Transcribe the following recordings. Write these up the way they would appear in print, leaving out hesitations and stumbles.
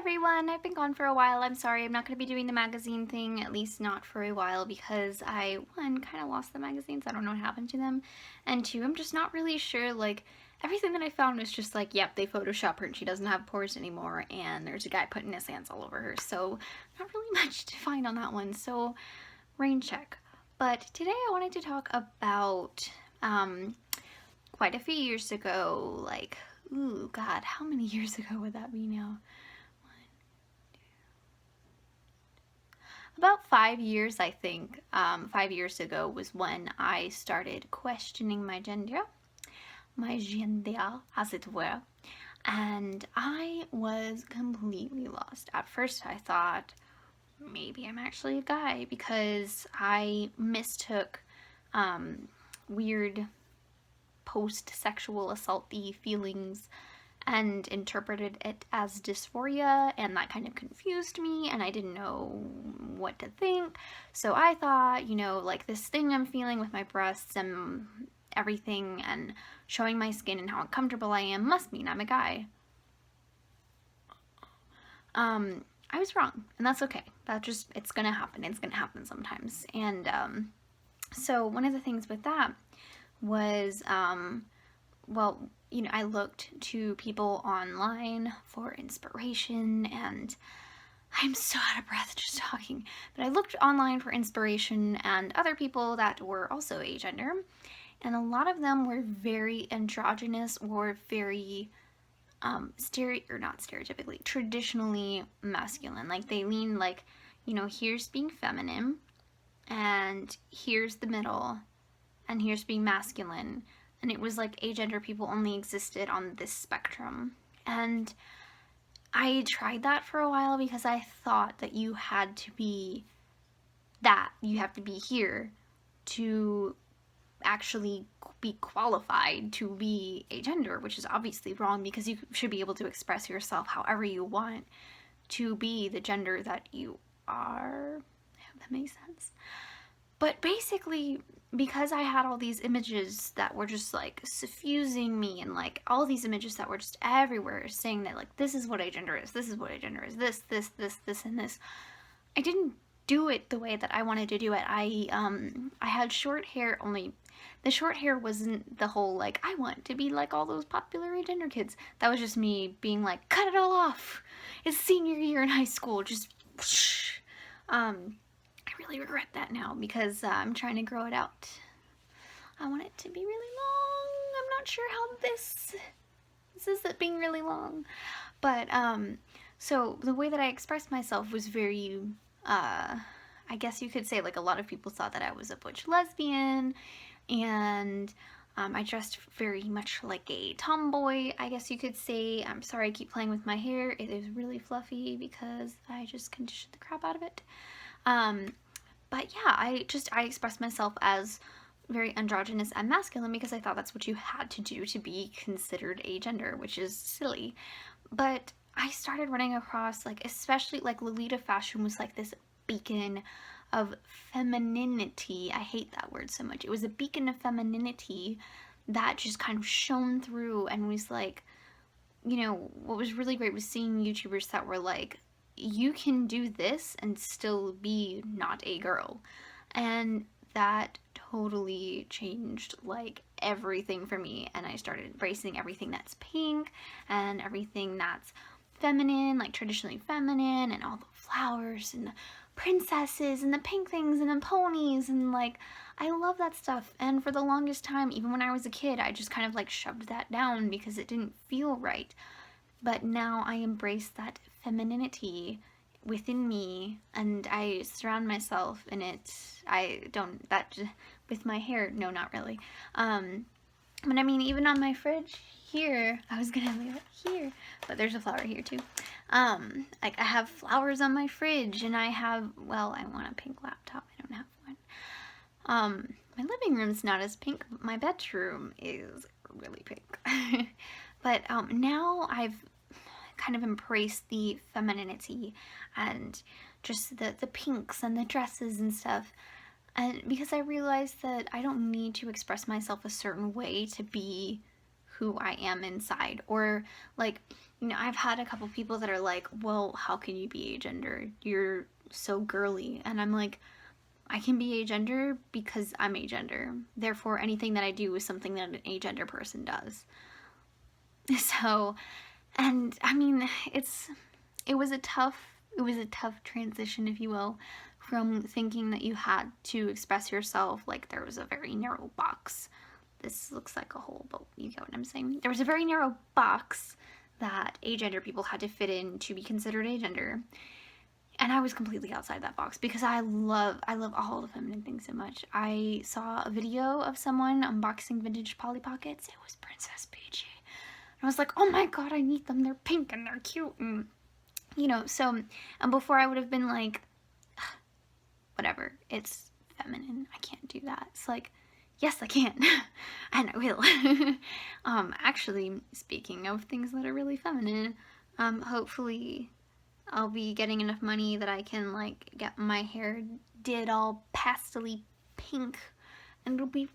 everyone, I've been gone for a while. I'm sorry, I'm not going to be doing the magazine thing, at least not for a while, because I, one, kind of lost the magazines. I don't know what happened to them. And two, I'm just not really sure, like, everything that I found was just like, yep, they Photoshop her and she doesn't have pores anymore, and there's a guy putting his hands all over her. So, not really much to find on that one, so rain check. But today I wanted to talk about, quite a few years ago, like, ooh, God, how many years ago would that be now? About 5 years, I think, 5 years ago was when I started questioning my gender, as it were, and I was completely lost. At first, I thought maybe I'm actually a guy because I mistook weird post-sexual assault-y feelings and interpreted it as dysphoria, and that kind of confused me, and I didn't know what to think. So I thought, like this thing I'm feeling with my breasts and everything and showing my skin and how uncomfortable I am must mean I'm a guy. I was wrong, and that's okay. It's gonna happen. It's gonna happen sometimes. And so one of the things with that was, well, I looked to people online for inspiration, and I'm so out of breath just talking, but I looked online for inspiration and other people that were also agender, and a lot of them were very androgynous or very not stereotypically, traditionally masculine. Like they lean like, here's being feminine, and here's the middle, and here's being masculine. And it was like agender people only existed on this spectrum. And I tried that for a while because I thought that you had to be that. You have to be here to actually be qualified to be agender, which is obviously wrong because you should be able to express yourself however you want to be the gender that you are. I hope that makes sense. But basically, because I had all these images that were just like suffusing me, and like all these images that were just everywhere saying that like this is what agender is, this is what agender is, this, and this, I didn't do it the way that I wanted to do it. I had short hair, only the short hair wasn't the whole like I want to be like all those popular agender kids. That was just me being like, cut it all off. It's senior year in high school. Just I really regret that now because I'm trying to grow it out. I want it to be really long. I'm not sure how this is it being really long. But so the way that I expressed myself was very I guess you could say like a lot of people thought that I was a butch lesbian, and I dressed very much like a tomboy, I guess you could say. I'm sorry I keep playing with my hair. It is really fluffy because I just conditioned the crap out of it. But yeah, I expressed myself as very androgynous and masculine because I thought that's what you had to do to be considered agender, which is silly. But I started running across, like, especially like Lolita fashion was like this beacon of femininity. I hate that word so much. It was a beacon of femininity that just kind of shone through and was like, what was really great was seeing YouTubers that were like, you can do this and still be not a girl. And that totally changed like everything for me, and I started embracing everything that's pink and everything that's feminine, like traditionally feminine, and all the flowers and the princesses and the pink things and the ponies, and like I love that stuff. And for the longest time, even when I was a kid, I just kind of like shoved that down because it didn't feel right. But now I embrace that femininity within me, and I surround myself in it. I don't, that, with my hair, no, not really. But I mean, even on my fridge here, I was gonna leave it here, but there's a flower here too. Like I have flowers on my fridge, and I have, well, I want a pink laptop, I don't have one. My living room's not as pink, but my bedroom is really pink. But now I've kind of embraced the femininity and just the pinks and the dresses and stuff, and because I realized that I don't need to express myself a certain way to be who I am inside, or like you know, I've had a couple people that are like, well, how can you be agender? You're so girly. And I'm like, I can be agender because I'm agender. Therefore, anything that I do is something that an agender person does. So, and I mean, it was a tough transition, if you will, from thinking that you had to express yourself like there was a very narrow box. This looks like a hole, but you get what I'm saying. There was a very narrow box that agender people had to fit in to be considered agender. And I was completely outside that box because I love all the feminine things so much. I saw a video of someone unboxing vintage Polly Pockets. It was Princess Peachy. And I was like, oh my god, I need them. They're pink and they're cute. And, you know, so, and before I would have been like, whatever, it's feminine. I can't do that. It's like, yes, I can. And I will. Actually, speaking of things that are really feminine, hopefully I'll be getting enough money that I can like get my hair did all pastely pink and it'll be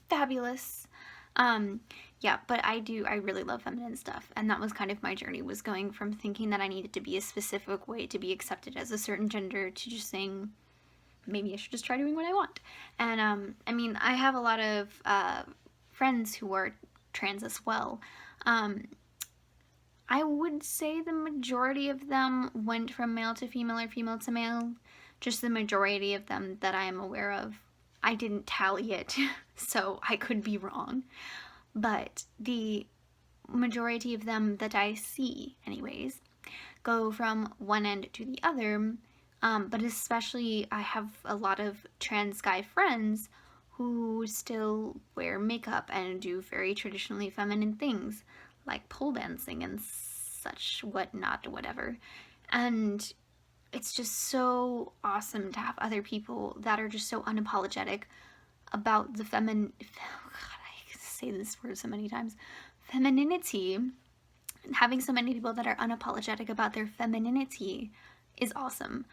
fabulous. Yeah, but I really love feminine stuff, and that was kind of my journey, was going from thinking that I needed to be a specific way to be accepted as a certain gender to just saying, maybe I should just try doing what I want. And I mean, I have a lot of friends who are trans as well. I would say the majority of them went from male to female or female to male. Just the majority of them that I am aware of. I didn't tally it, so I could be wrong. But the majority of them that I see, anyways, go from one end to the other. But especially, I have a lot of trans guy friends who still wear makeup and do very traditionally feminine things, like pole dancing and such whatnot, whatever. And it's just so awesome to have other people that are just so unapologetic about the God, I say this word so many times. Femininity. Having so many people that are unapologetic about their femininity is awesome.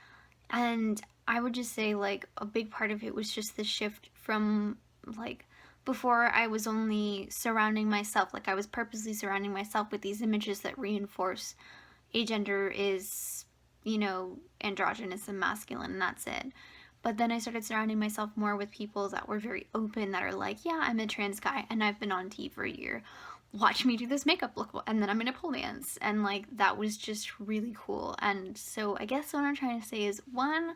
And I would just say, like, a big part of it was just the shift from, like, before I was only surrounding myself, like I was purposely surrounding myself with these images that reinforce agender is, you know, androgynous and masculine, and that's it. But then I started surrounding myself more with people that were very open, that are like, yeah, I'm a trans guy and I've been on TV for a year. Watch me do this makeup look, and then I'm gonna pole dance. And like, that was just really cool. And so I guess what I'm trying to say is, one,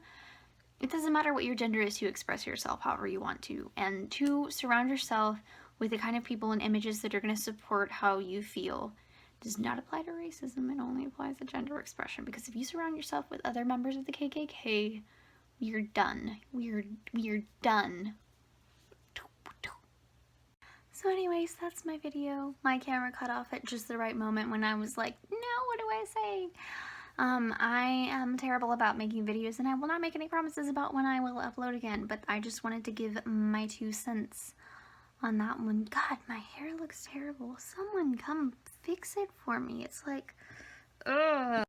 it doesn't matter what your gender is to express yourself however you want to. And two, surround yourself with the kind of people and images that are going to support how you feel. It does not apply to racism, it only applies to gender expression. Because if you surround yourself with other members of the KKK, you're done. We're done. So anyways, that's my video. My camera cut off at just the right moment when I was like, no, what do I say? I am terrible about making videos, and I will not make any promises about when I will upload again, but I just wanted to give my 2 cents on that one. God, my hair looks terrible. Someone come fix it for me. It's like, ugh.